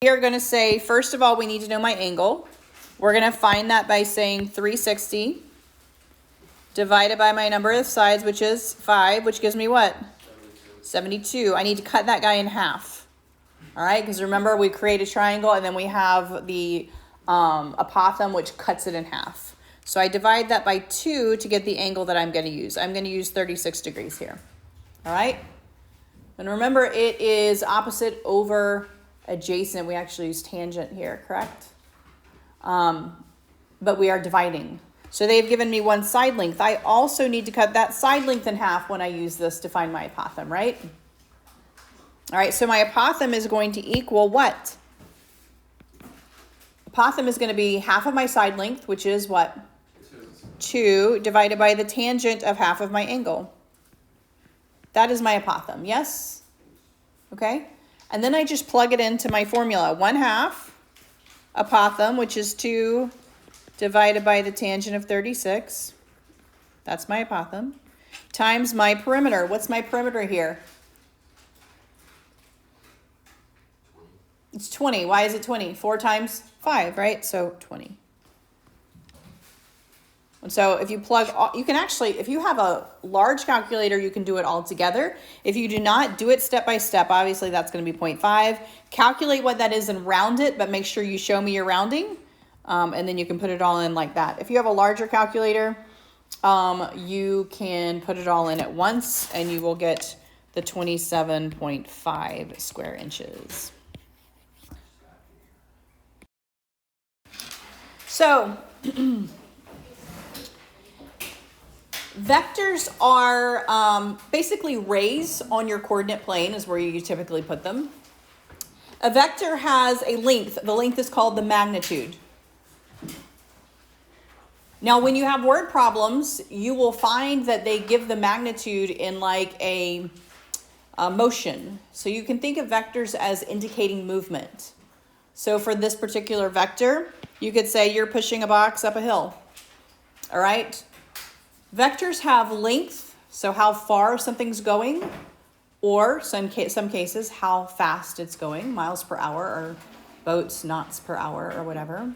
We are going to say, first of all, we need to know my angle. We're going to find that by saying 360 divided by my number of sides, which is 5, which gives me what? 72. I need to cut that guy in half. All right, because remember, we create a triangle, and then we have the apothem, which cuts it in half. So I divide that by 2 to get the angle that I'm going to use. I'm going to use 36 degrees here. All right? And remember, it is opposite over adjacent. We actually use tangent here, correct? But we are dividing. So they've given me one side length. I also need to cut that side length in half when I use this to find my apothem, right? All right, so my apothem is going to equal what? Apothem is going to be half of my side length, which is what? 2 divided by the tangent of half of my angle. That is my apothem, yes? Okay? And then I just plug it into my formula. 1/2 apothem, which is 2 divided by the tangent of 36. That's my apothem. Times my perimeter. What's my perimeter here? It's 20. Why is it 20? 4 times 5, right? So 20. And so if you plug, you can actually, if you have a large calculator, you can do it all together. If you do not, do it step by step. Obviously, that's going to be 0.5. Calculate what that is and round it, but make sure you show me your rounding. And then you can put it all in like that. If you have a larger calculator, you can put it all in at once, and you will get the 27.5 square inches. So, vectors are basically rays on your coordinate plane is where you typically put them. A vector has a length. The length is called the magnitude. Now, when you have word problems, you will find that they give the magnitude in like a motion. So you can think of vectors as indicating movement. So for this particular vector, you could say you're pushing a box up a hill. All right? Vectors have length, so how far something's going, or some cases, how fast it's going, miles per hour or boats, knots per hour or whatever.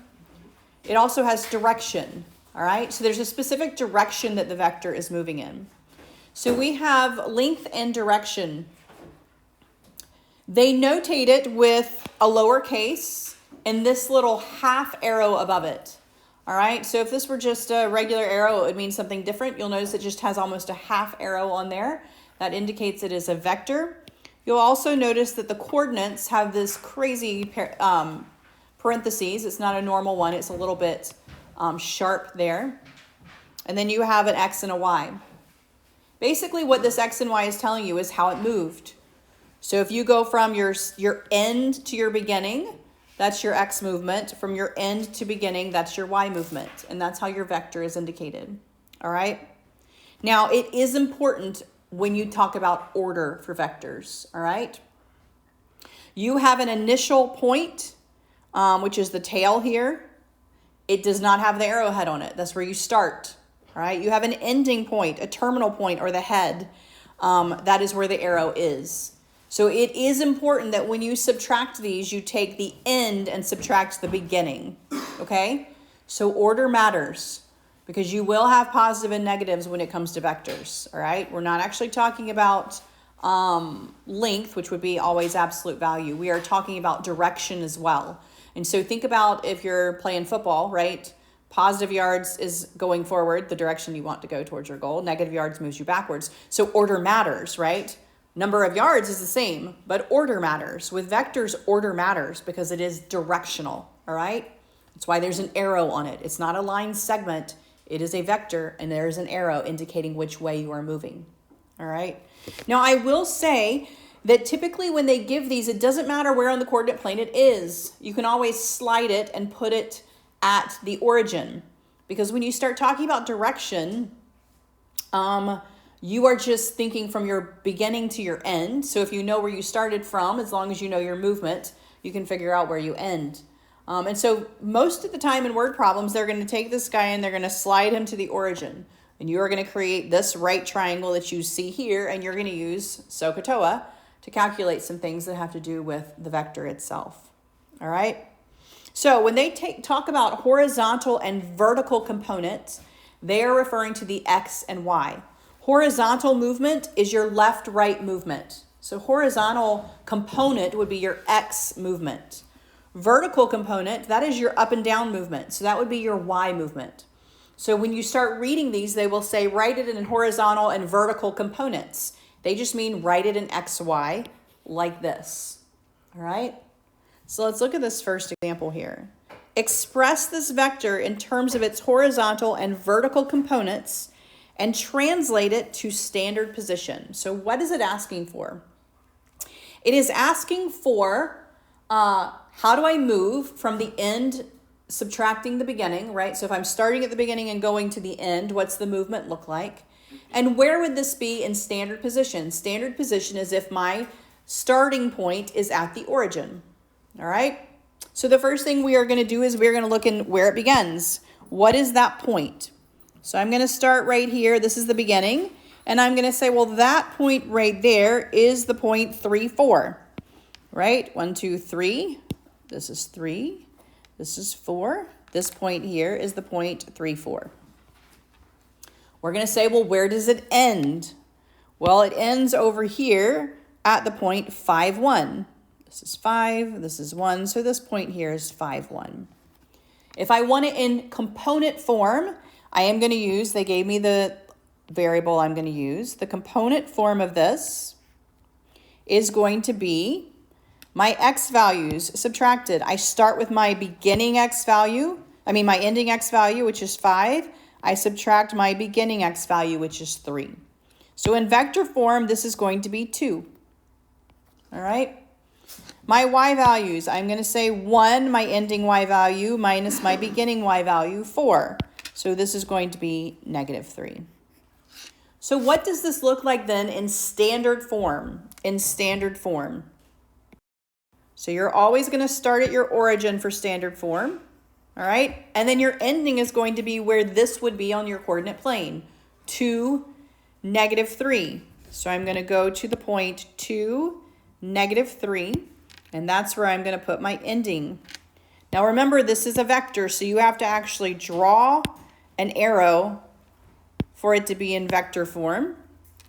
It also has direction, all right? So there's a specific direction that the vector is moving in. So we have length and direction. They notate it with a lowercase and this little half arrow above it. All right, so if this were just a regular arrow, it would mean something different. You'll notice it just has almost a half arrow on there. That indicates it is a vector. You'll also notice that the coordinates have this crazy parentheses. It's not a normal one. It's a little bit sharp there. And then you have an X and a Y. Basically, what this X and Y is telling you is how it moved. So if you go from your end to your beginning, that's your X movement. From your end to beginning, that's your Y movement. And that's how your vector is indicated. All right? Now, it is important when you talk about order for vectors. All right? You have an initial point, which is the tail here. It does not have the arrowhead on it. That's where you start. All right? You have an ending point, a terminal point, or the head. That is where the arrow is. So it is important that when you subtract these, you take the end and subtract the beginning, okay? So order matters because you will have positive and negatives when it comes to vectors, all right? We're not actually talking about length, which would be always absolute value. We are talking about direction as well. And so think about if you're playing football, right? Positive yards is going forward, the direction you want to go towards your goal. Negative yards moves you backwards. So order matters, right? Number of yards is the same, but order matters. With vectors, order matters because it is directional, all right? That's why there's an arrow on it. It's not a line segment. It is a vector, and there is an arrow indicating which way you are moving, all right? Now, I will say that typically when they give these, it doesn't matter where on the coordinate plane it is. You can always slide it and put it at the origin because when you start talking about direction, you are just thinking from your beginning to your end. So if you know where you started from, as long as you know your movement, you can figure out where you end. And so most of the time in word problems, they're going to take this guy and they're going to slide him to the origin. And you are going to create this right triangle that you see here, and you're going to use SOHCAHTOA to calculate some things that have to do with the vector itself. All right. So when they talk about horizontal and vertical components, they are referring to the X and Y. Horizontal movement is your left-right movement. So horizontal component would be your X movement. Vertical component, that is your up and down movement. So that would be your Y movement. So when you start reading these, they will say write it in horizontal and vertical components. They just mean write it in X, Y like this. All right. So let's look at this first example here. Express this vector in terms of its horizontal and vertical components and translate it to standard position. So what is it asking for? It is asking for how do I move from the end subtracting the beginning, right? So if I'm starting at the beginning and going to the end, what's the movement look like? And where would this be in standard position? Standard position is if my starting point is at the origin. All right. So the first thing we are going to do is we're going to look in where it begins. What is that point? So I'm going to start right here. This is the beginning. And I'm going to say, well, that point right there is the point 3, 4. Right? 1, 2, 3. This is 3. This is 4. This point here is the point 3, 4. We're going to say, well, where does it end? Well, it ends over here at the point 5, 1. This is 5, this is 1, so this point here is 5, 1. If I want it in component form, I am going to use, they gave me the variable I'm going to use. The component form of this is going to be my x values subtracted. I start with my beginning x value, my ending x value, which is 5. I subtract my beginning x value, which is 3. So in vector form, this is going to be 2. All right. My y values, I'm going to say 1, my ending y value, minus my beginning y value, 4. So this is going to be -3. So what does this look like then in standard form? In standard form. So you're always going to start at your origin for standard form. All right. And then your ending is going to be where this would be on your coordinate plane, 2, -3. So I'm going to go to the point 2, -3. And that's where I'm going to put my ending. Now remember, this is a vector, so you have to actually draw an arrow for it to be in vector form.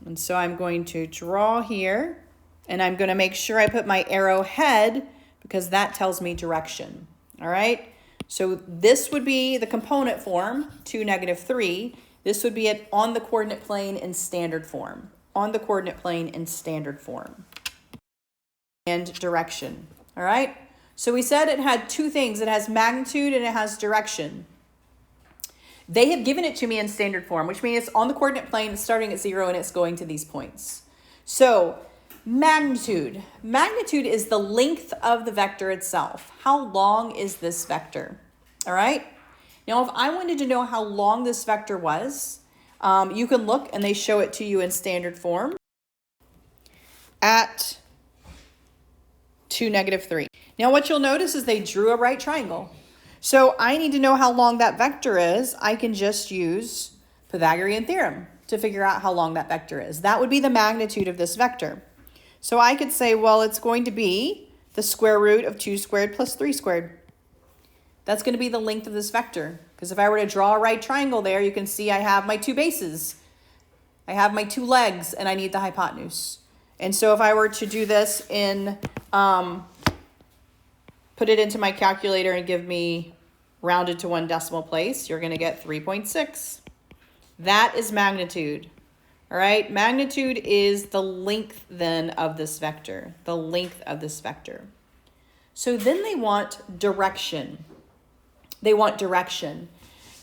And so I'm going to draw here, and I'm going to make sure I put my arrow head because that tells me direction. All right. So this would be the component form, 2, -3. This would be it on the coordinate plane in standard form. On the coordinate plane in standard form. And direction. All right. So we said it had two things. It has magnitude and it has direction. They have given it to me in standard form, which means it's on the coordinate plane, it's starting at 0 and it's going to these points. So magnitude. Magnitude is the length of the vector itself. How long is this vector? All right. Now, if I wanted to know how long this vector was, you can look and they show it to you in standard form at 2, -3. Now, what you'll notice is they drew a right triangle. So I need to know how long that vector is. I can just use Pythagorean theorem to figure out how long that vector is. That would be the magnitude of this vector. So I could say, well, it's going to be the square root of 2 squared plus 3 squared. That's going to be the length of this vector. Because if I were to draw a right triangle there, you can see I have my 2 bases. I have my 2 legs, and I need the hypotenuse. And so if I were to do this in, put it into my calculator and give me rounded to 1 decimal place, you're going to get 3.6. That is magnitude. All right, magnitude is the length then of this vector, the length of this vector. So then they want direction. They want direction.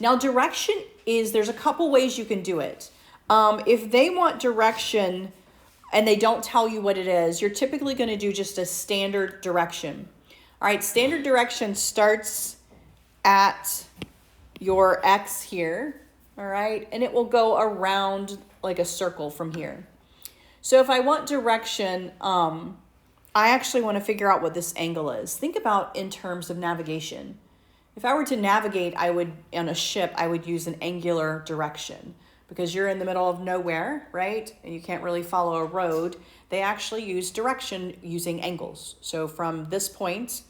Now direction is, there's a couple ways you can do it. If they want direction and they don't tell you what it is, you're typically going to do just a standard direction. All right, standard direction starts at your X here, all right, and it will go around like a circle from here. So if I want direction, I actually want to figure out what this angle is. Think about in terms of navigation. If I were to navigate, on a ship, I would use an angular direction because you're in the middle of nowhere, right? And you can't really follow a road. They actually use direction using angles. So from this point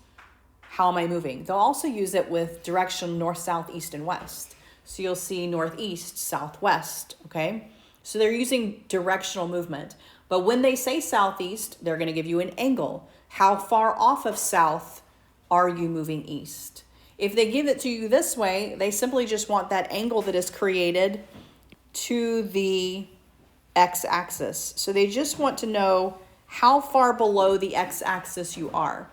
how am I moving? They'll also use it with direction north, south, east, and west. So you'll see northeast, southwest, okay? So they're using directional movement. But when they say southeast, they're going to give you an angle. How far off of south are you moving east? If they give it to you this way, they simply just want that angle that is created to the x-axis. So they just want to know how far below the x-axis you are.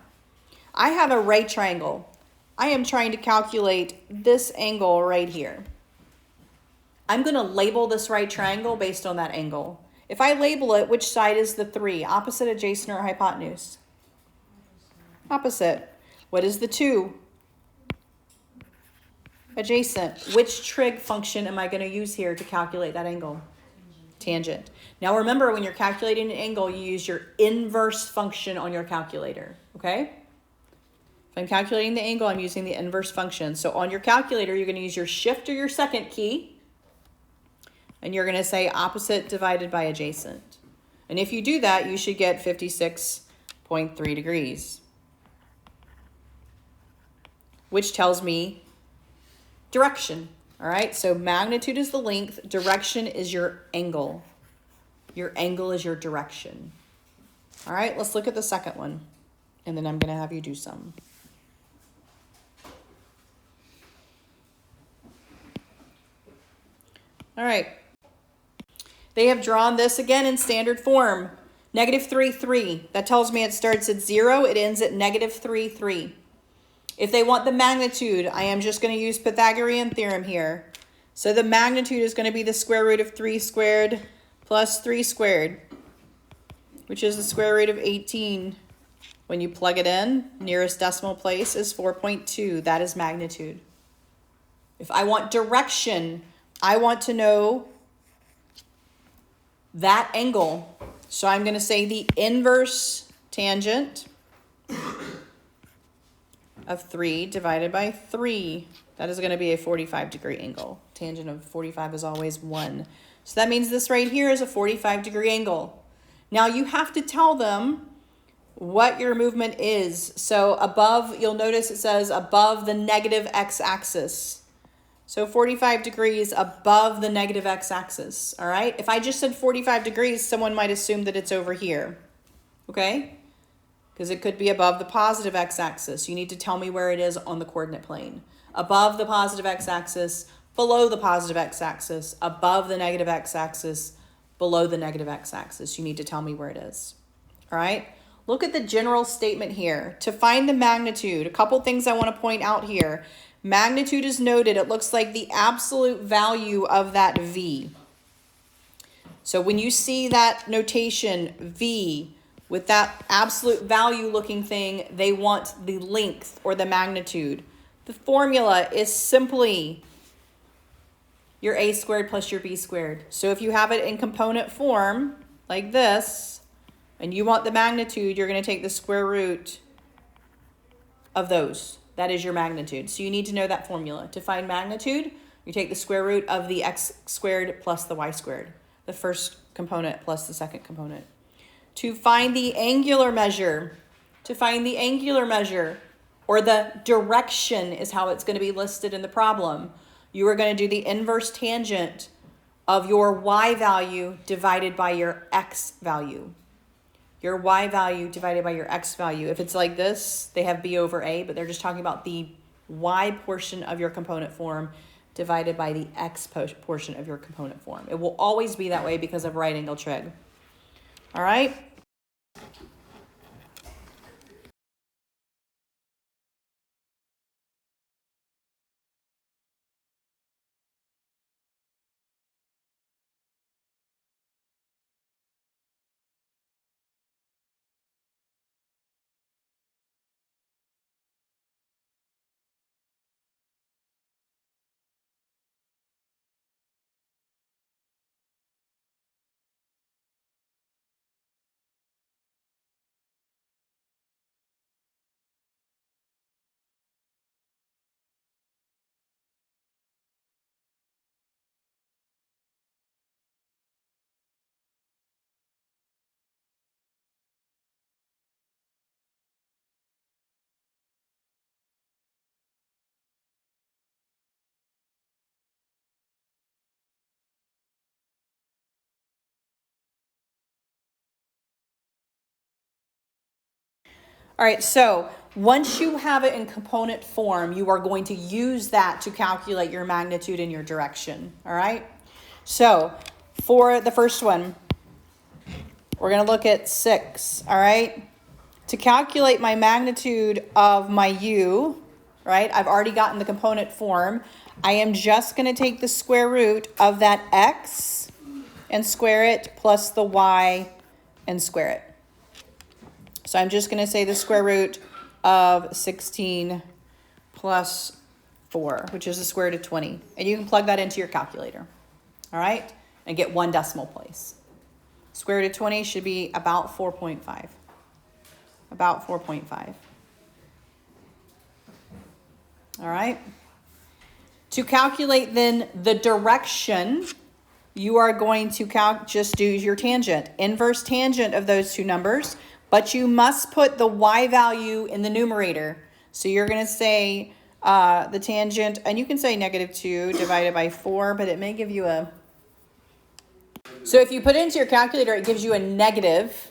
I have a right triangle. I am trying to calculate this angle right here. I'm going to label this right triangle based on that angle. If I label it, which side is the 3? Opposite, adjacent, or hypotenuse? Opposite. What is the 2? Adjacent. Which trig function am I going to use here to calculate that angle? Tangent. Now remember, when you're calculating an angle, you use your inverse function on your calculator, okay? If I'm calculating the angle, I'm using the inverse function. So on your calculator, you're going to use your shift or your second key, and you're going to say opposite divided by adjacent. And if you do that, you should get 56.3 degrees, which tells me direction. All right, so magnitude is the length, direction is your angle. Your angle is your direction. All right, let's look at the second one, and then I'm going to have you do some. All right, they have drawn this again in standard form. -3, 3. That tells me it starts at 0, it ends at -3, 3. If they want the magnitude, I am just going to use Pythagorean theorem here. So the magnitude is going to be the square root of 3 squared plus 3 squared, which is the square root of 18. When you plug it in, nearest decimal place is 4.2. That is magnitude. If I want direction, I want to know that angle. So I'm going to say the inverse tangent of 3 divided by 3. That is going to be a 45-degree angle. Tangent of 45 is always 1. So that means this right here is a 45-degree angle. Now you have to tell them what your movement is. So above, you'll notice it says above the negative x-axis. So 45 degrees above the negative x-axis, all right? If I just said 45 degrees, someone might assume that it's over here, okay? Because it could be above the positive x-axis. You need to tell me where it is on the coordinate plane. Above the positive x-axis, below the positive x-axis, above the negative x-axis, below the negative x-axis. You need to tell me where it is. All right? Look at the general statement here. To find the magnitude, a couple things I want to point out here. Magnitude is noted. It looks like the absolute value of that V. So when you see that notation V, with that absolute value looking thing, they want the length or the magnitude. The formula is simply your a squared plus your b squared. So if you have it in component form, like this, and you want the magnitude, you're going to take the square root of those. That is your magnitude. So you need to know that formula. To find magnitude, you take the square root of the x squared plus the y squared. The first component plus the second component. To find the angular measure, or the direction is how it's going to be listed in the problem. You are going to do the inverse tangent of your y value divided by your x value. Your y value divided by your x value. If it's like this, they have b over a, but they're just talking about the y portion of your component form divided by the x portion of your component form. It will always be that way because of right angle trig. All right? All right, so once you have it in component form, you are going to use that to calculate your magnitude and your direction, all right? So for the first one, we're going to look at 6, all right? To calculate my magnitude of my u, right, I've already gotten the component form. I am just going to take the square root of that x and square it plus the y and square it. So I'm just going to say the square root of 16 plus 4, which is the square root of 20. And you can plug that into your calculator, all right, and get 1 decimal place. Square root of 20 should be about 4.5. About 4.5. All right. To calculate then the direction, you are going to just do your tangent, inverse tangent of those two numbers, but you must put the y value in the numerator. So you're going to say the tangent, and you can say -2 divided by 4, but it may give you a... So if you put it into your calculator, it gives you a negative.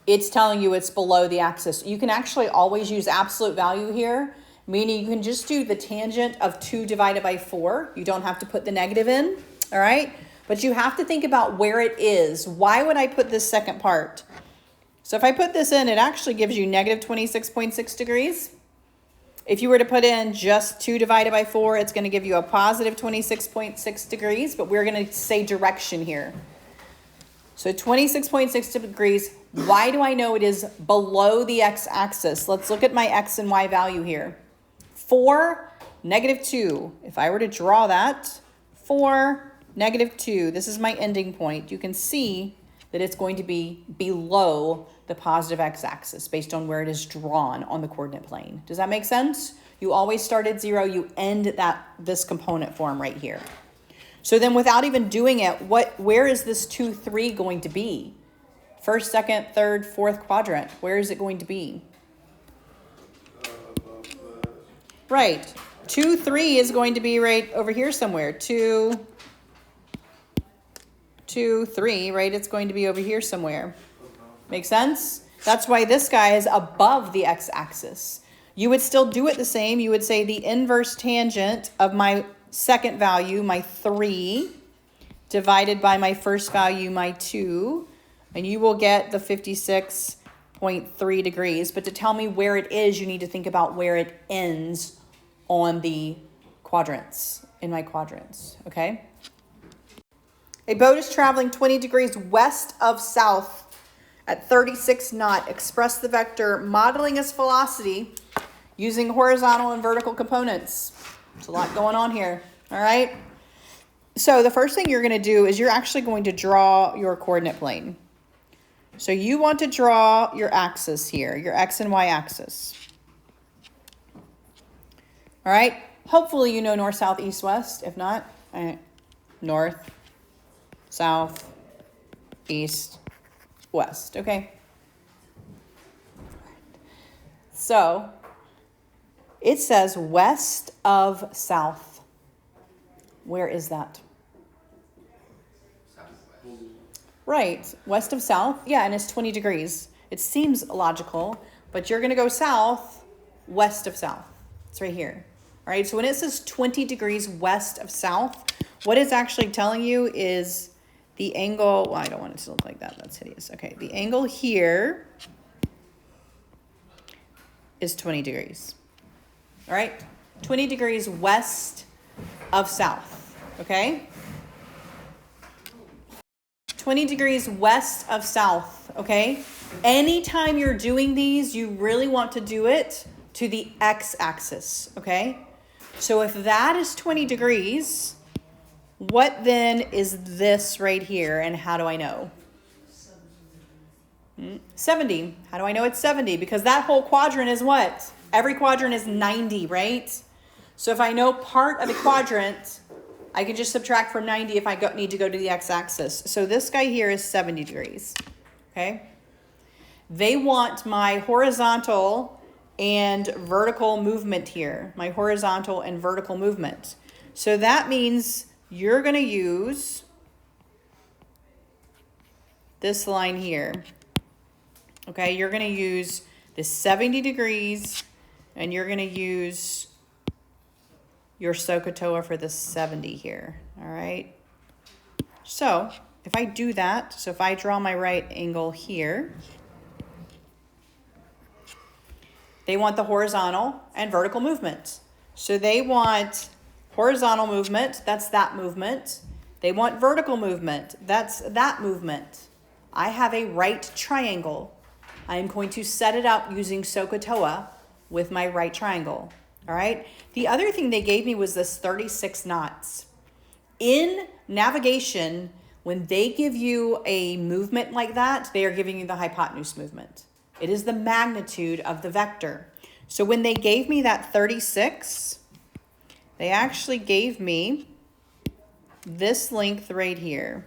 It's telling you it's below the axis. You can actually always use absolute value here, meaning you can just do the tangent of 2 divided by 4. You don't have to put the negative in, all right? But you have to think about where it is. Why would I put this second part? So if I put this in, it actually gives you -26.6 degrees. If you were to put in just 2 divided by 4, it's going to give you a positive 26.6 degrees, but we're going to say direction here. So 26.6 degrees. Why do I know it is below the x-axis? Let's look at my x and y value here. 4, -2. If I were to draw that, 4, -2. This is my ending point. You can see that it's going to be below the positive x-axis based on where it is drawn on the coordinate plane. Does that make sense? You always start at 0. You end at this component form right here. So then without even doing it, where is this 2, 3 going to be? First, second, third, fourth quadrant. Where is it going to be? Right. 2, 3 is going to be right over here somewhere. 2, 3, right? It's going to be over here somewhere. Make sense? That's why this guy is above the x-axis. You would still do it the same. You would say the inverse tangent of my second value, my 3, divided by my first value, my 2, and you will get the 56.3 degrees. But to tell me where it is, you need to think about where it ends on the quadrants, in my quadrants, okay? A boat is traveling 20 degrees west of south at 36 knot. Express the vector modeling its velocity using horizontal and vertical components. There's a lot going on here, all right? So the first thing you're going to do is you're actually going to draw your coordinate plane. So you want to draw your axis here, your x and y axis. All right? Hopefully you know north, south, east, west. If not, north, south, east, west. Okay? So it says west of south. Where is that? Right, west of south. Yeah, and it's 20 degrees. It seems logical, but you're going to go south, west of south. It's right here. All right, so when it says 20 degrees west of south, what it's actually telling you is the angle. Well, I don't want it to look like that. That's hideous. Okay, the angle here is 20 degrees. All right, 20 degrees west of south, okay? 20 degrees west of south, okay? Anytime you're doing these, you really want to do it to the x-axis, okay? So if that is 20 degrees, what then is this right here, and how do I know? 70. How do I know it's 70? Because that whole quadrant is what? Every quadrant is 90, right? So if I know part of the quadrant, I can just subtract from 90 if I need to go to the x-axis. So this guy here is 70 degrees, okay? They want my horizontal and vertical movement here, my horizontal and vertical movement. So that means you're going to use this line here, Okay, you're going to use this 70 degrees, and you're going to use your SOHCAHTOA for the 70 here. All right. So if I do that, so if I draw my right angle here, they want the horizontal and vertical movement. So they want horizontal movement, that's that movement. They want vertical movement, that's that movement. I have a right triangle. I am going to set it up using SOHCAHTOA with my right triangle. All right. The other thing they gave me was this 36 knots. In navigation, when they give you a movement like that, they are giving you the hypotenuse movement. It is the magnitude of the vector. So when they gave me that 36, they actually gave me this length right here.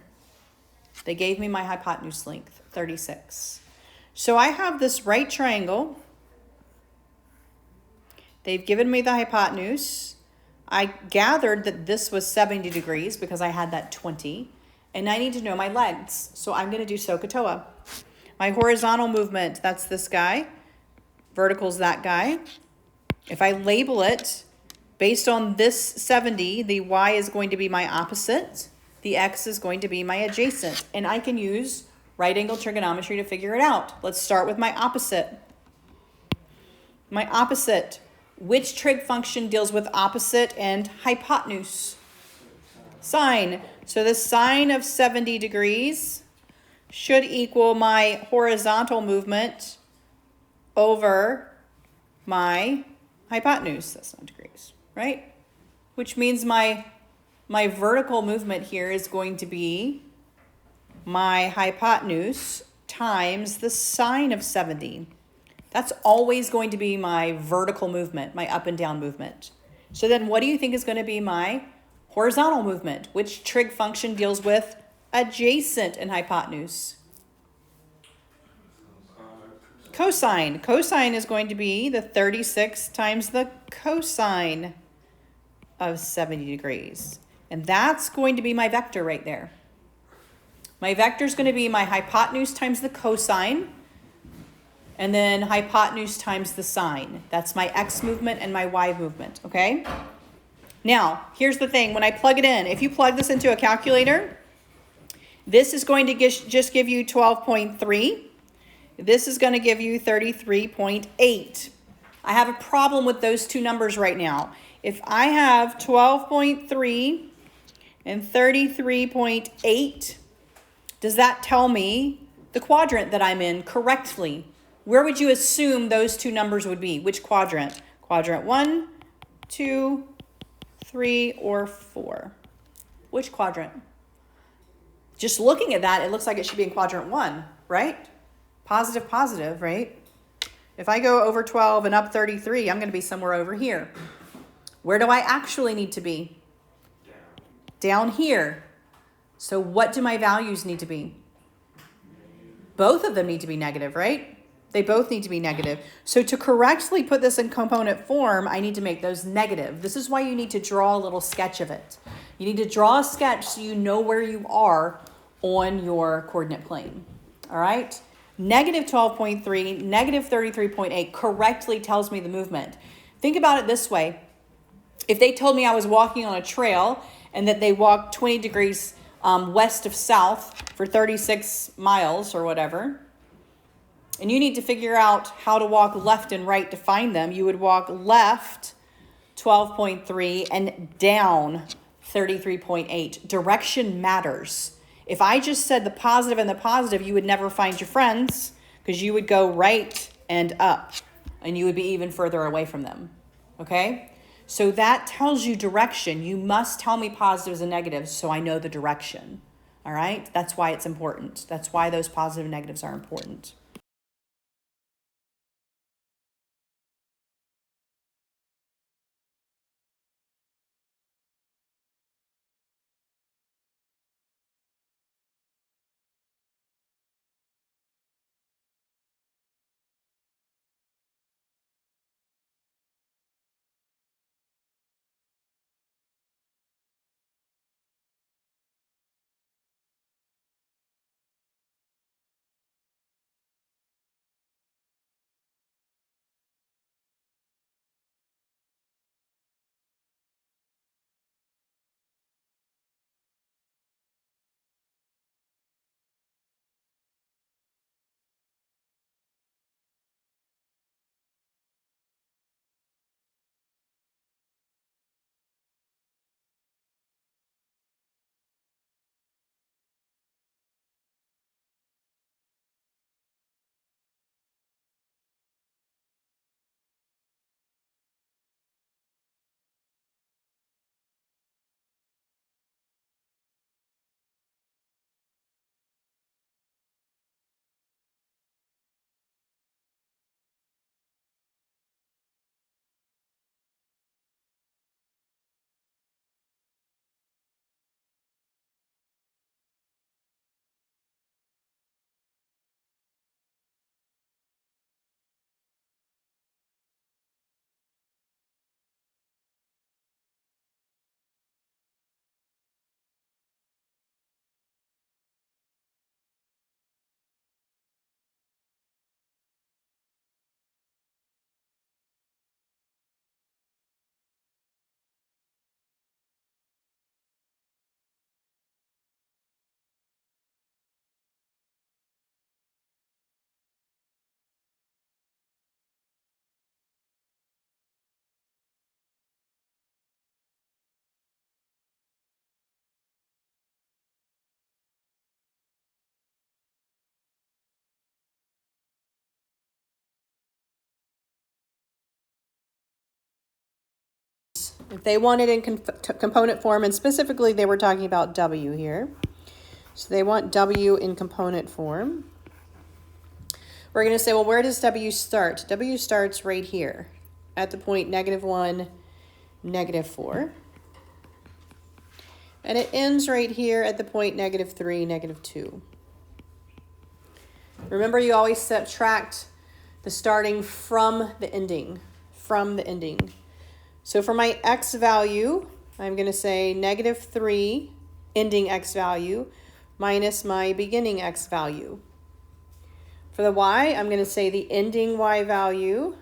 They gave me my hypotenuse length, 36. So I have this right triangle. They've given me the hypotenuse. I gathered that this was 70 degrees because I had that 20. And I need to know my legs. So I'm going to do SOHCAHTOA. My horizontal movement, that's this guy. Vertical's that guy. If I label it based on this 70, the y is going to be my opposite. The x is going to be my adjacent. And I can use right angle trigonometry to figure it out. Let's start with my opposite. My opposite. Which trig function deals with opposite and hypotenuse? Sine. So the sine of 70 degrees should equal my horizontal movement over my hypotenuse. That's not degrees, right? Which means my vertical movement here is going to be my hypotenuse times the sine of 70. That's always going to be my vertical movement, my up and down movement. So then what do you think is going to be my horizontal movement? Which trig function deals with adjacent and hypotenuse? Cosine. Cosine is going to be the 36 times the cosine of 70 degrees. And that's going to be my vector right there. My vector is going to be my hypotenuse times the cosine, and then hypotenuse times the sine. That's my x movement and my y movement, okay? Now, here's the thing. When I plug it in, if you plug this into a calculator, this is going to just give you 12.3. This is going to give you 33.8. I have a problem with those two numbers right now. If I have 12.3 and 33.8, does that tell me the quadrant that I'm in correctly? Where would you assume those two numbers would be? Which quadrant? Quadrant 1, 2, 3, or 4? Which quadrant? Just looking at that, it looks like it should be in quadrant 1, right? Positive, positive, right? If I go over 12 and up 33, I'm going to be somewhere over here. Where do I actually need to be? Down here. So what do my values need to be? Both of them need to be negative, right? They both need to be negative. So to correctly put this in component form, I need to make those negative. This is why you need to draw a little sketch of it. You need to draw a sketch so you know where you are on your coordinate plane. All right? Negative 12.3, negative 33.8 correctly tells me the movement. Think about it this way. If they told me I was walking on a trail and that they walked 20 degrees west of south for 36 miles or whatever, and you need to figure out how to walk left and right to find them, you would walk left 12.3 and down 33.8. Direction matters. If I just said the positive and the positive, you would never find your friends because you would go right and up and you would be even further away from them. Okay? So that tells you direction. You must tell me positives and negatives so I know the direction. All right? That's why it's important. That's why those positive and negatives are important. If they want it in component form, and specifically they were talking about W here. So they want W in component form. We're going to say, well, where does W start? W starts right here at the point -1, -4. And it ends right here at the point -3, -2. Remember, you always subtract the starting from the ending, So for my X value, I'm going to say -3 ending X value minus my beginning X value. For the Y, I'm going to say the ending Y value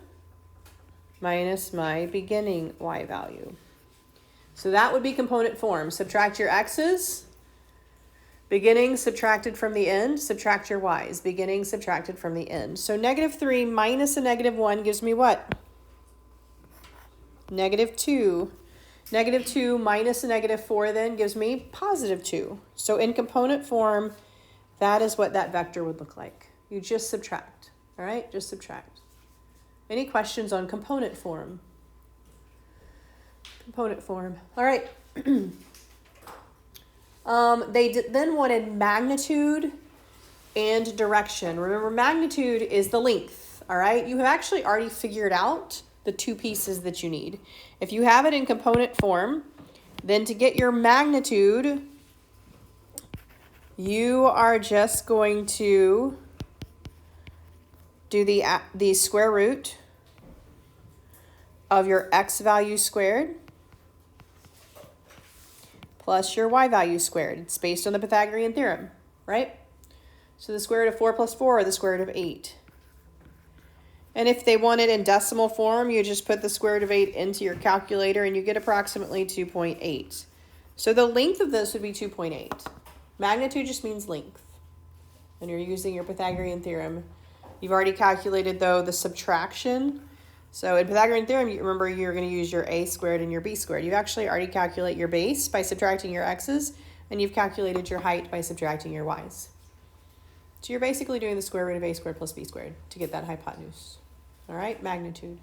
minus my beginning Y value. So that would be component form. Subtract your X's, beginning subtracted from the end, subtract your Y's, beginning subtracted from the end. So -3 minus a -1 gives me what? -2. -2 minus a -4 then gives me +2. So in component form, that is what that vector would look like. You just subtract, all right? Just subtract. Any questions on component form? Component form. All right. They then wanted magnitude and direction. Remember, magnitude is the length, all right? You have actually already figured out the two pieces that you need. If you have it in component form, then to get your magnitude, you are just going to do the square root of your X value squared plus your Y value squared. It's based on the Pythagorean theorem, right? So the square root of 4 plus 4 or the square root of 8. And if they want it in decimal form, you just put the square root of 8 into your calculator and you get approximately 2.8. So the length of this would be 2.8. Magnitude just means length. And you're using your Pythagorean theorem. You've already calculated, though, the subtraction. So in Pythagorean theorem, you remember you're going to use your a squared and your b squared. You actually already calculate your base by subtracting your x's, and you've calculated your height by subtracting your y's. So you're basically doing the square root of a squared plus b squared to get that hypotenuse. All right, magnitude.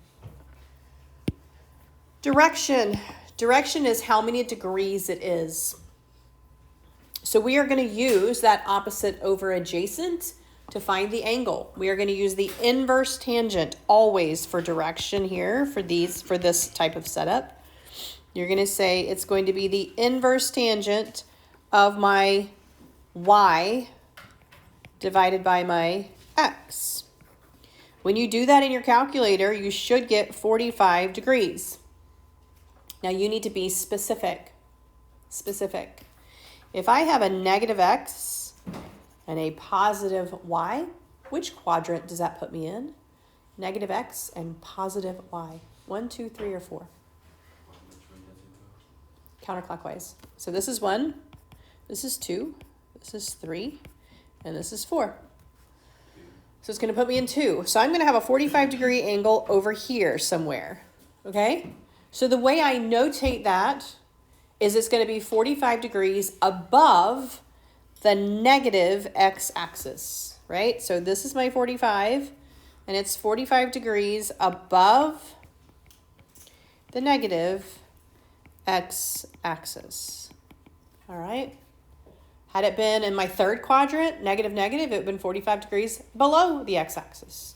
Direction. Direction is how many degrees it is. So we are going to use that opposite over adjacent to find the angle. We are going to use the inverse tangent always for direction here for this type of setup. You're going to say it's going to be the inverse tangent of my y divided by my x. When you do that in your calculator, you should get 45 degrees. Now you need to be specific. Specific. If I have a negative x and a positive y, which quadrant does that put me in? Negative x and positive y. 1, 2, 3, or 4? Counterclockwise. So this is 1, this is 2, this is 3, and this is 4. So it's going to put me in 2. So I'm going to have a 45-degree angle over here somewhere, okay? So the way I notate that is it's going to be 45 degrees above the negative x-axis, right? So this is my 45, and it's 45 degrees above the negative x-axis, all right? Had it been in my third quadrant, negative, negative, it would have been 45 degrees below the x-axis,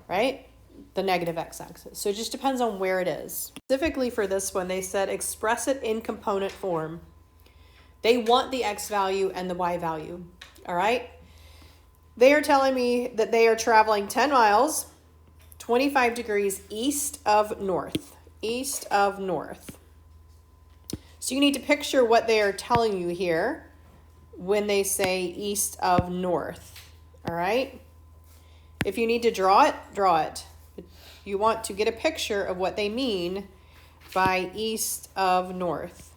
right? The negative x-axis. So it just depends on where it is. Specifically for this one, they said express it in component form. They want the x value and the y value, all right? They are telling me that they are traveling 10 miles, 25 degrees east of north, So you need to picture what they are telling you here when they say east of north, all right? If you need to draw it, draw it. You want to get a picture of what they mean by east of north.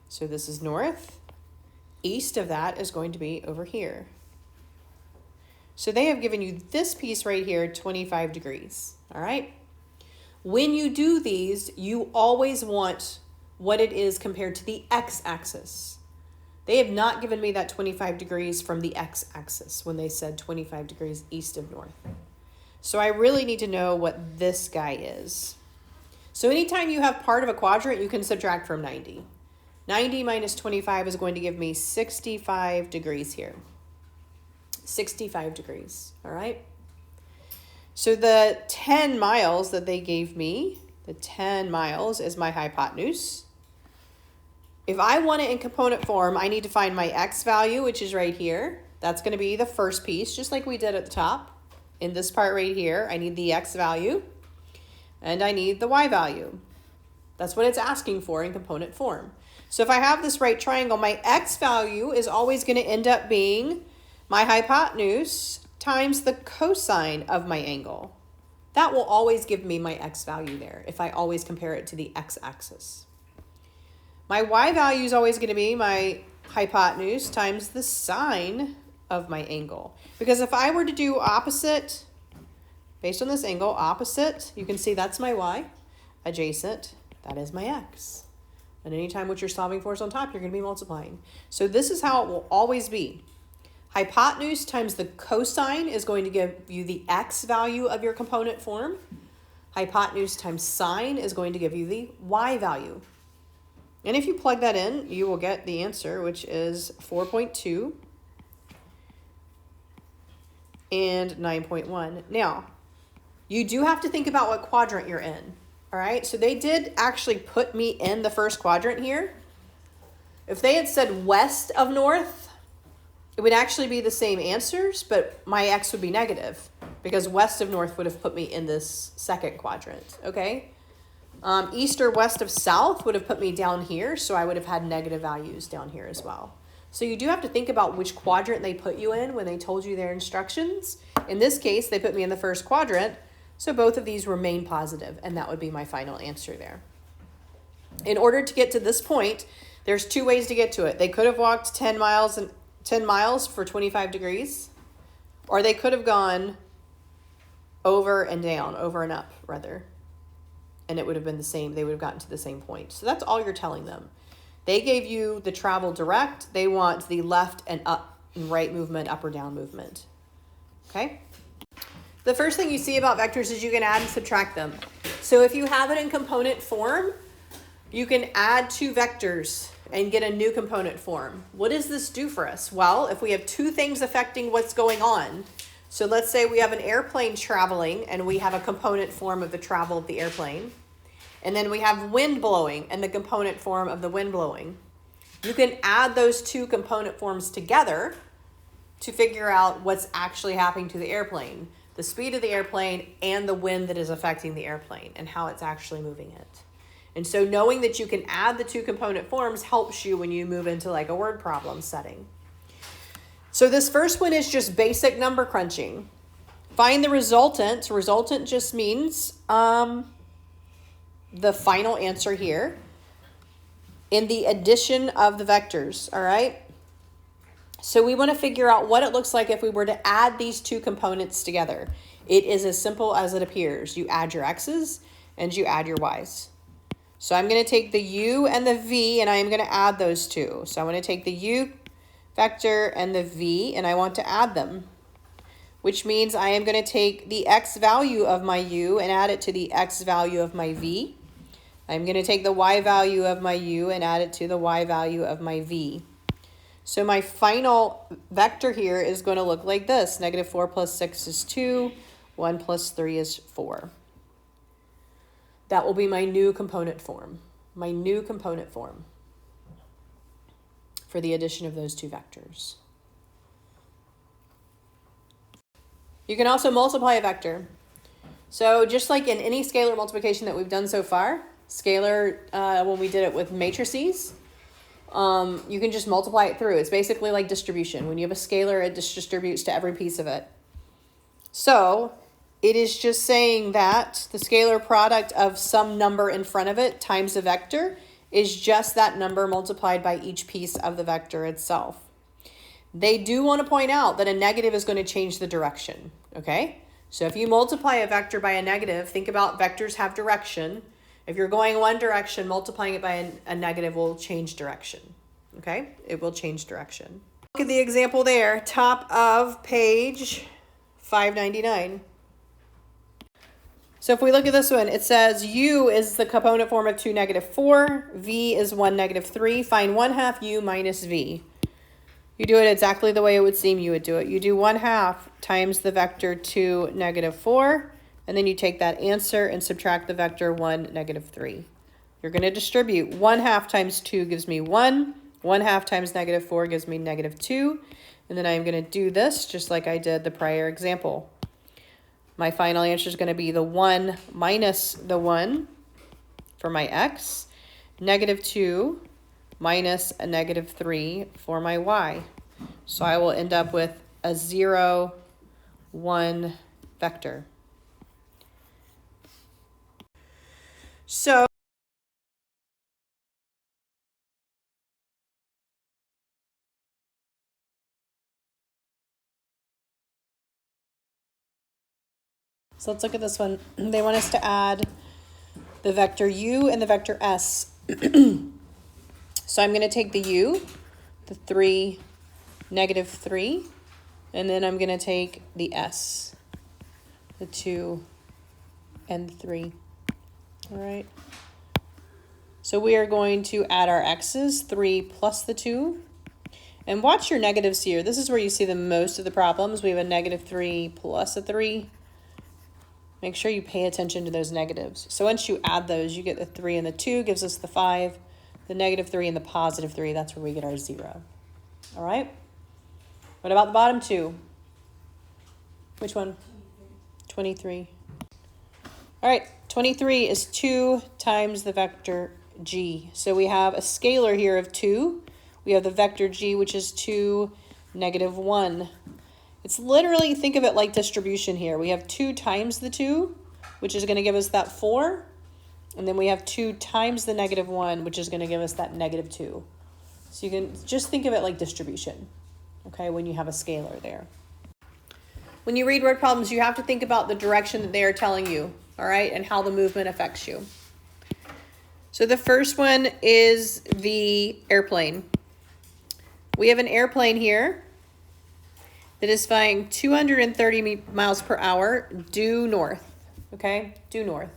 So this is north. East of that is going to be over here. So they have given you this piece right here, 25 degrees, all right? When you do these, you always want what it is compared to the x-axis. They have not given me that 25 degrees from the x-axis when they said 25 degrees east of north. So I really need to know what this guy is. So anytime you have part of a quadrant, you can subtract from 90. 90 minus 25 is going to give me 65 degrees here. 65 degrees, all right? So the 10 miles that they gave me, the 10 miles is my hypotenuse. If I want it in component form, I need to find my x value, which is right here. That's going to be the first piece, just like we did at the top. In this part right here, I need the x value, and I need the y value. That's what it's asking for in component form. So if I have this right triangle, my x value is always going to end up being my hypotenuse times the cosine of my angle. That will always give me my x value there if I always compare it to the x-axis. My y value is always going to be my hypotenuse times the sine of my angle. Because if I were to do opposite, based on this angle, opposite, you can see that's my y, adjacent, that is my x. And anytime what you're solving for is on top, you're going to be multiplying. So this is how it will always be. Hypotenuse times the cosine is going to give you the x value of your component form. Hypotenuse times sine is going to give you the y value. And if you plug that in, you will get the answer, which is 4.2 and 9.1. Now, you do have to think about what quadrant you're in. All right, so they did actually put me in the first quadrant here. If they had said west of north, it would actually be the same answers, but my x would be negative because west of north would have put me in this second quadrant, okay? East or west of south would have put me down here, so I would have had negative values down here as well. So you do have to think about which quadrant they put you in when they told you their instructions. In this case, they put me in the first quadrant, so both of these remain positive, and that would be my final answer there. In order to get to this point, there's two ways to get to it. They could have walked 10 miles for 25 degrees, or they could have gone over and down, over and up, rather. And it would have been the same. They would have gotten to the same point. So that's all you're telling them. They gave you the travel direct. They want the left and up and right movement, up or down movement. Okay? The first thing you see about vectors is you can add and subtract them. So if you have it in component form, you can add two vectors and get a new component form. What does this do for us? Well, if we have two things affecting what's going on, so let's say we have an airplane traveling and we have a component form of the travel of the airplane, and then we have wind blowing and the component form of the wind blowing. You can add those two component forms together to figure out what's actually happening to the airplane, the speed of the airplane and the wind that is affecting the airplane and how it's actually moving it. And so knowing that you can add the two component forms helps you when you move into like a word problem setting. So this first one is just basic number crunching. Find the resultant. Resultant just means the final answer here in the addition of the vectors, all right? So we want to figure out what it looks like if we were to add these two components together. It is as simple as it appears. You add your x's and you add your y's. So I'm going to take the u and the v and I am going to add those two. So I want to take the u vector and the v and I want to add them, which means I am going to take the x value of my u and add it to the x value of my v. I'm going to take the y value of my u and add it to the y value of my v. So my final vector here is going to look like this. Negative 4 plus 6 is 2. 1 plus 3 is 4. That will be my new component form. My new component form for the addition of those two vectors. You can also multiply a vector. So just like in any scalar multiplication that we've done so far, scalar, when we did it with matrices, you can just multiply it through. It's basically like distribution. When you have a scalar, it just distributes to every piece of it. So it is just saying that the scalar product of some number in front of it times a vector is just that number multiplied by each piece of the vector itself. They do want to point out that a negative is going to change the direction, okay? So if you multiply a vector by a negative, think about vectors have direction. If you're going one direction, multiplying it by a negative will change direction, okay? It will change direction. Look at the example there, top of page 599. So if we look at this one, it says u is the component form of 2, -4. V is 1, -3. Find 1/2 u minus v. You do it exactly the way it would seem you would do it. You do 1/2 times the vector 2, -4, and then you take that answer and subtract the vector 1, -3. You're going to distribute 1/2 times 2 gives me 1. 1/2 times -4 gives me -2. And then I'm going to do this just like I did the prior example. My final answer is going to be the 1 minus the 1 for my x, -2 minus a -3 for my y. So I will end up with a 0, 1 vector. So let's look at this one. They want us to add the vector u and the vector s. So I'm going to take the u, the 3, -3, and then I'm going to take the s, the 2 and the 3. All right. So we are going to add our x's, 3 plus the 2. And watch your negatives here. This is where you see the most of the problems. We have a -3 plus a 3. Make sure you pay attention to those negatives. So once you add those, you get the 3 and the 2 gives us the 5. The -3 and the +3, that's where we get our 0. All right? What about the bottom two? Which one? 23. All right, 23 is 2 times the vector g. So we have a scalar here of 2. We have the vector g, which is 2, -1. It's literally, think of it like distribution here. We have 2 times the 2, which is going to give us that 4. And then we have 2 times the -1, which is going to give us that -2. So you can just think of it like distribution, okay, when you have a scalar there. When you read word problems, you have to think about the direction that they are telling you, all right, and how the movement affects you. So the first one is the airplane. We have an airplane here that is flying 230 miles per hour due north, okay, due north.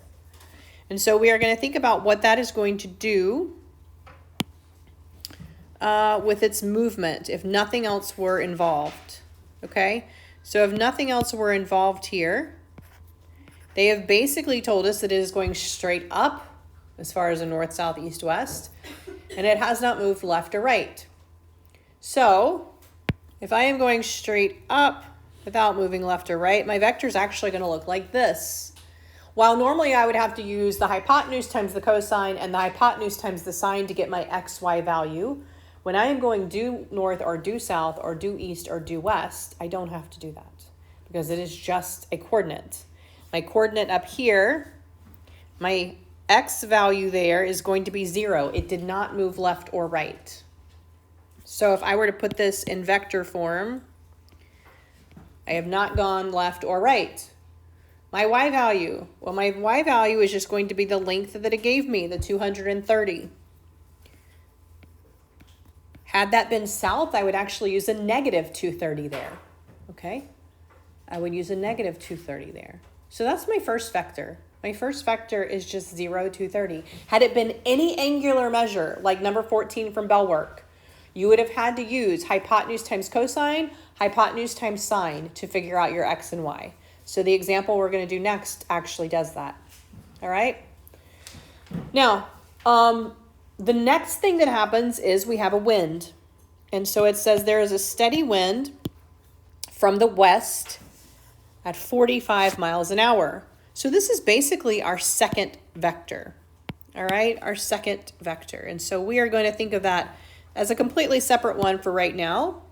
And so we are going to think about what that is going to do with its movement if nothing else were involved, okay? So if nothing else were involved here, they have basically told us that it is going straight up as far as the north, south, east, west, and it has not moved left or right. So if I am going straight up without moving left or right, my vector is actually going to look like this. While normally I would have to use the hypotenuse times the cosine and the hypotenuse times the sine to get my xy value, when I am going due north or due south or due east or due west, I don't have to do that because it is just a coordinate. My coordinate up here, my x value there is going to be 0. It did not move left or right. So if I were to put this in vector form, I have not gone left or right. My y value, well, my y value is just going to be the length that it gave me, the 230. Had that been south, I would actually use a -230 there, okay? I would use a -230 there. So that's my first vector. My first vector is just 0, 230. Had it been any angular measure, like number 14 from bell work, you would have had to use hypotenuse times cosine, hypotenuse times sine to figure out your x and y. So the example we're going to do next actually does that. All right? Now, the next thing that happens is we have a wind. And so it says there is a steady wind from the west at 45 miles an hour. So this is basically our second vector. All right? Our second vector. And so we are going to think of that as a completely separate one for right now.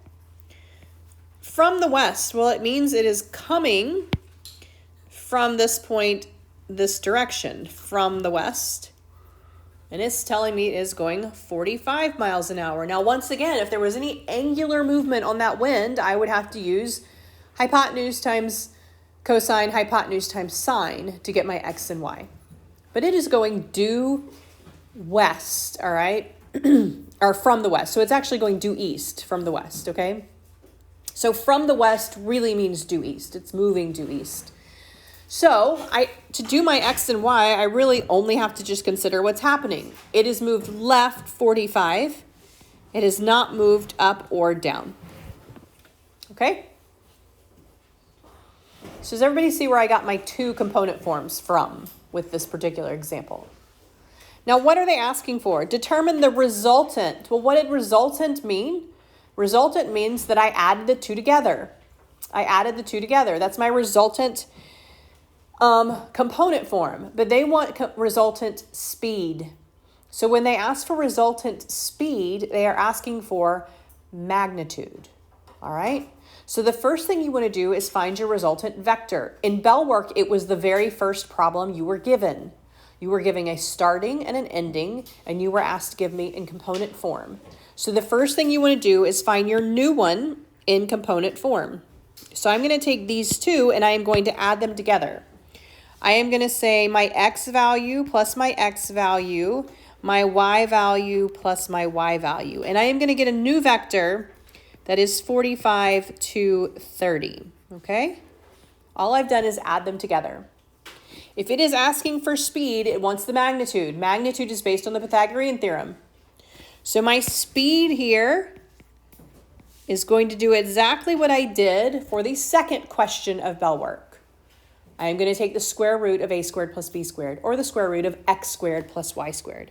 From the west, well, it means it is coming from this point, this direction, from the west. And it's telling me it is going 45 miles an hour. Now, once again, if there was any angular movement on that wind, I would have to use hypotenuse times cosine, hypotenuse times sine to get my x and y. But it is going due west, all right? Or from the west. So it's actually going due east from the west, okay? So from the west really means due east. It's moving due east. So to do my X and Y, I really only have to just consider what's happening. It is moved left 45. It is not moved up or down. Okay? So does everybody see where I got my two component forms from with this particular example? Now, what are they asking for? Determine the resultant. Well, what did resultant mean? Resultant means that I added the two together. I added the two together. That's my resultant component form. But they want resultant speed. So when they ask for resultant speed, they are asking for magnitude. All right? So the first thing you want to do is find your resultant vector. In bell work, it was the very first problem you were given. You were giving a starting and an ending, and you were asked to give me in component form. So the first thing you want to do is find your new one in component form. So I'm going to take these two, and I am going to add them together. I am going to say my x value plus my x value, my y value plus my y value. And I am going to get a new vector that is 45 to 30, okay? All I've done is add them together. If it is asking for speed, it wants the magnitude. Magnitude is based on the Pythagorean theorem. So my speed here is going to do exactly what I did for the second question of bell work. I am going to take the square root of a squared plus b squared, or the square root of x squared plus y squared.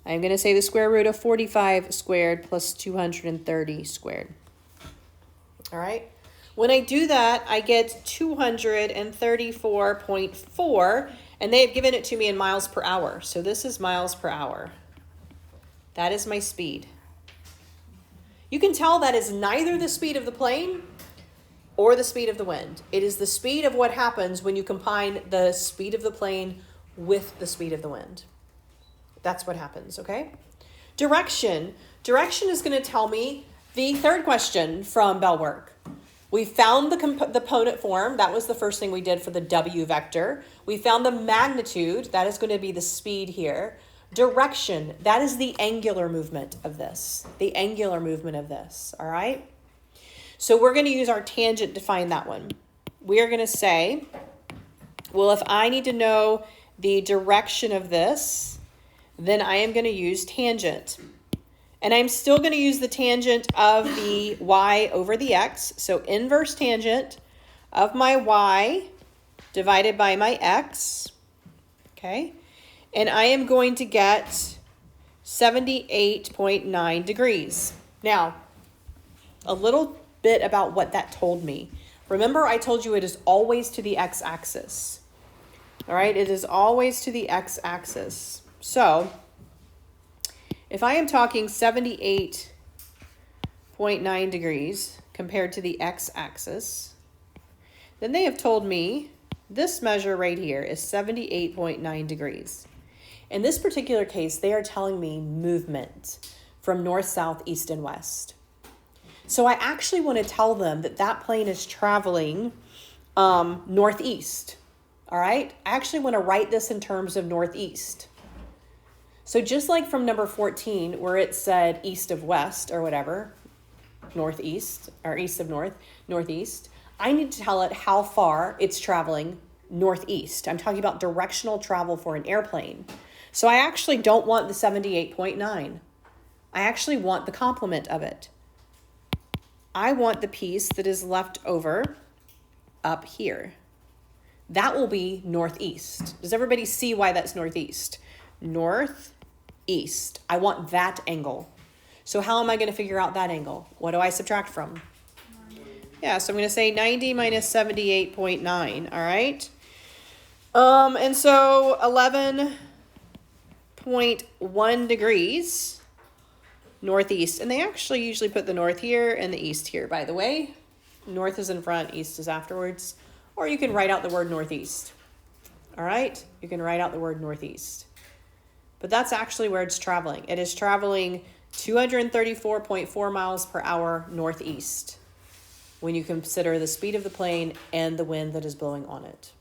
I'm going to say the square root of 45 squared plus 230 squared. All right. When I do that, I get 234.4, and they have given it to me in miles per hour. So this is miles per hour. That is my speed. You can tell that is neither the speed of the plane or the speed of the wind. It is the speed of what happens when you combine the speed of the plane with the speed of the wind. That's what happens, okay? Direction. Direction is going to tell me the third question from bell work. We found the component form. That was the first thing we did for the W vector. We found the magnitude. That is going to be the speed here. Direction. That is the angular movement of this. The angular movement of this, all right? So we're going to use our tangent to find that one. We are going to say, well, if I need to know the direction of this, then I am going to use tangent. And I'm still going to use the tangent of the y over the x. So inverse tangent of my y divided by my x. Okay. And I am going to get 78.9 degrees. Now, a little bit about what that told me. Remember, I told you it is always to the x-axis. All right, it is always to the x-axis. So if I am talking 78.9 degrees compared to the x-axis, then they have told me this measure right here is 78.9 degrees. In this particular case, they are telling me movement from north, south, east, and west. So I actually want to tell them that that plane is traveling northeast. All right? I actually want to write this in terms of northeast. So just like from number 14, where it said east of west or whatever, northeast, or east of north, northeast, I need to tell it how far it's traveling northeast. I'm talking about directional travel for an airplane. So I actually don't want the 78.9. I actually want the complement of it. I want the piece that is left over up here. That will be northeast. Does everybody see why that's northeast? Northeast. I want that angle. So how am I going to figure out that angle? What do I subtract from? Yeah, so I'm going to say 90 minus 78.9, all right? And so 11.1 degrees northeast. And they actually usually put the north here and the east here, by the way. North is in front, east is afterwards. Or you can write out the word northeast. All right? You can write out the word northeast. But that's actually where it's traveling. It is traveling 234.4 miles per hour northeast when you consider the speed of the plane and the wind that is blowing on it.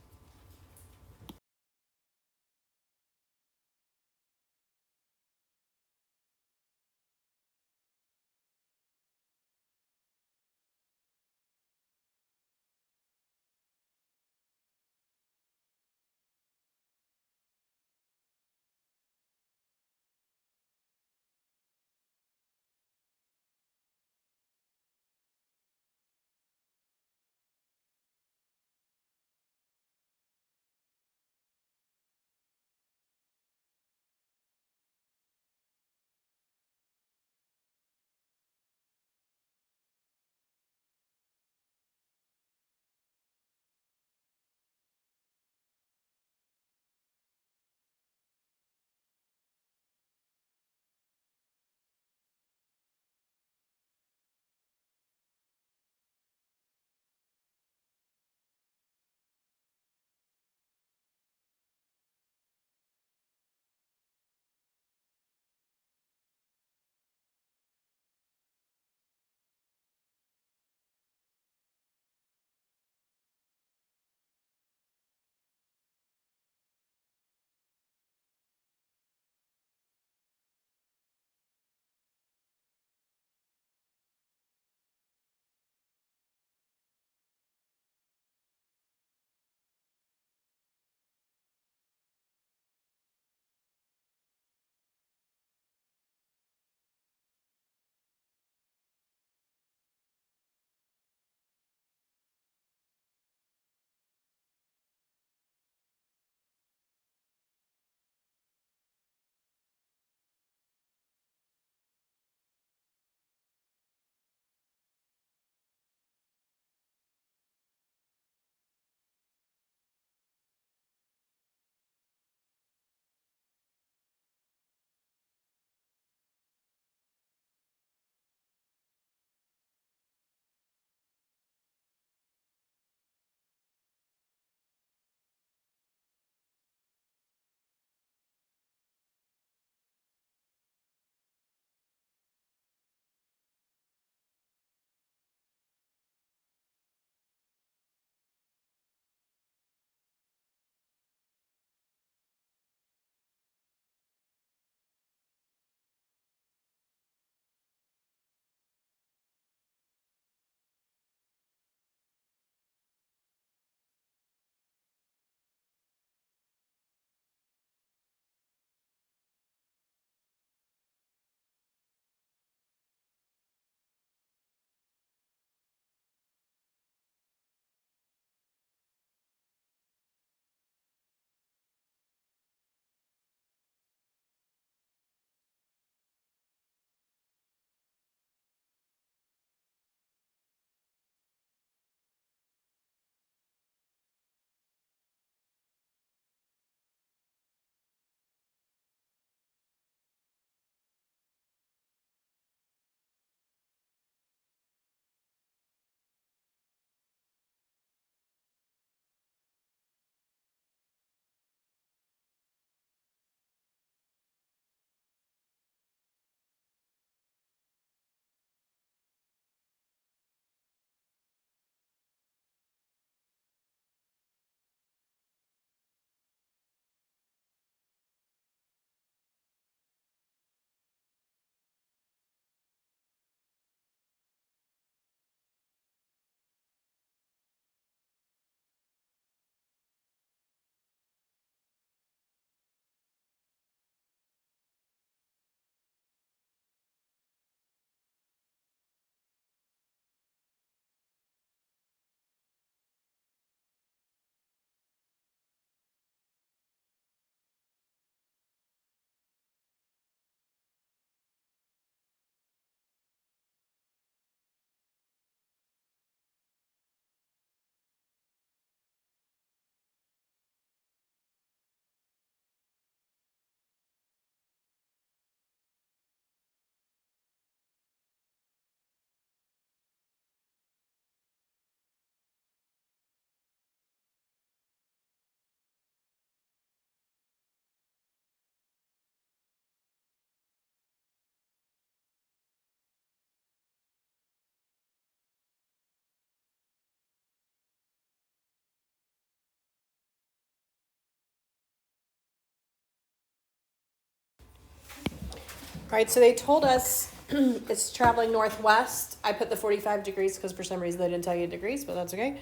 All right, so they told us it's traveling northwest. I put the 45 degrees because for some reason they didn't tell you degrees, but that's okay.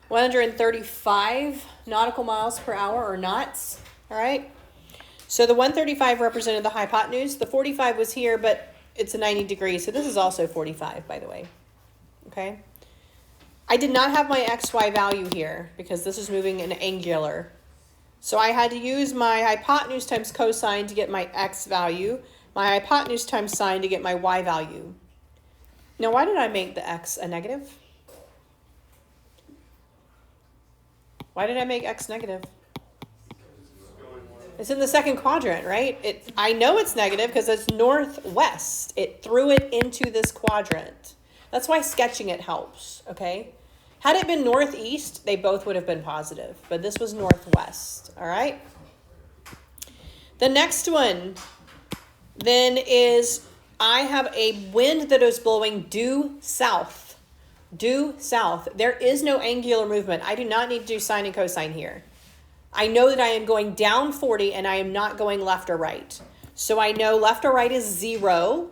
135 nautical miles per hour or knots. All right. So the 135 represented the hypotenuse. The 45 was here, but it's a 90 degrees. So this is also 45, by the way. Okay. I did not have my XY value here because this is moving in angular. So I had to use my hypotenuse times cosine to get my X value, my hypotenuse times sine to get my Y value. Now, why did I make the X a negative? Why did I make X negative? It's in the second quadrant, right? I know it's negative because it's northwest. It threw it into this quadrant. That's why sketching it helps, okay? Had it been northeast, they both would have been positive, but this was northwest, all right? The next one then is I have a wind that is blowing due south. Due south. There is no angular movement. I do not need to do sine and cosine here. I know that I am going down 40 and I am not going left or right. So I know left or right is 0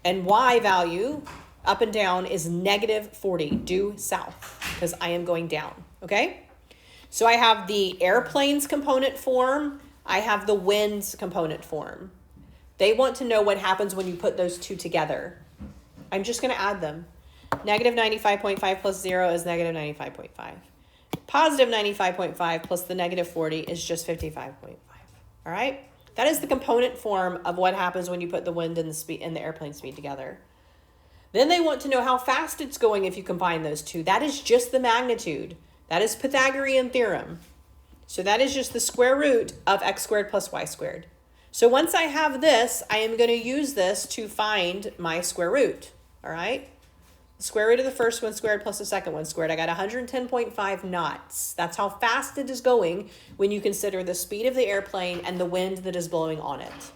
and Y value up and down is negative 40 due south because I am going down, okay? So I have the airplane's component form. I have the wind's component form. They want to know what happens when you put those two together. I'm just going to add them. Negative 95.5 plus 0 is negative 95.5. Positive 95.5 plus the negative 40 is just 55.5. All right? That is the component form of what happens when you put the wind and the speed and the airplane speed together. Then they want to know how fast it's going if you combine those two. That is just the magnitude. That is Pythagorean theorem. So that is just the square root of x squared plus y squared. So once I have this, I am going to use this to find my square root. All right? The square root of the first one squared plus the second one squared. I got 110.5 knots. That's how fast it is going when you consider the speed of the airplane and the wind that is blowing on it.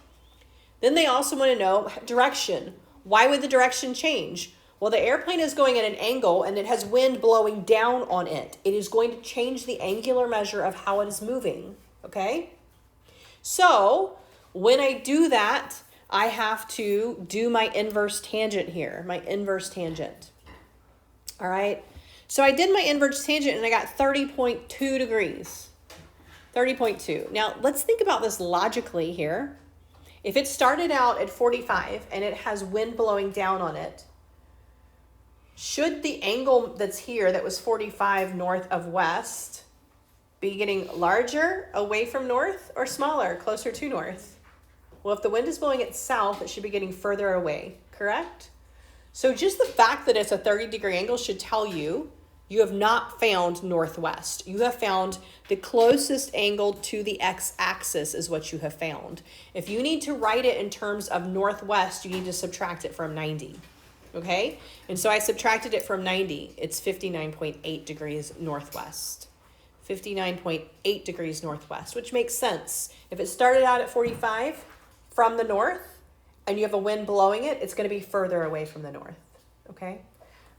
Then they also want to know direction. Why would the direction change? Well, the airplane is going at an angle and it has wind blowing down on it. It is going to change the angular measure of how it is moving, okay? So when I do that, I have to do my inverse tangent here, my inverse tangent. All right, so I did my inverse tangent and I got 30.2 degrees, 30.2. Now let's think about this logically here. If it started out at 45 and it has wind blowing down on it, should the angle that's here that was 45 north of west be getting larger away from north or smaller, closer to north? Well, if the wind is blowing it south, it should be getting further away, correct? So just the fact that it's a 30-degree angle should tell you you have not found northwest. You have found the closest angle to the x-axis is what you have found. If you need to write it in terms of northwest, you need to subtract it from 90, okay? And so I subtracted it from 90. It's 59.8 degrees northwest. 59.8 degrees northwest, which makes sense. If it started out at 45 from the north and you have a wind blowing it, it's going to be further away from the north, okay?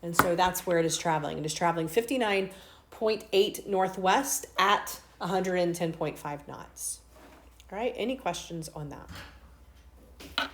And so that's where it is traveling. It is traveling 59.8 northwest at 110.5 knots. All right, any questions on that?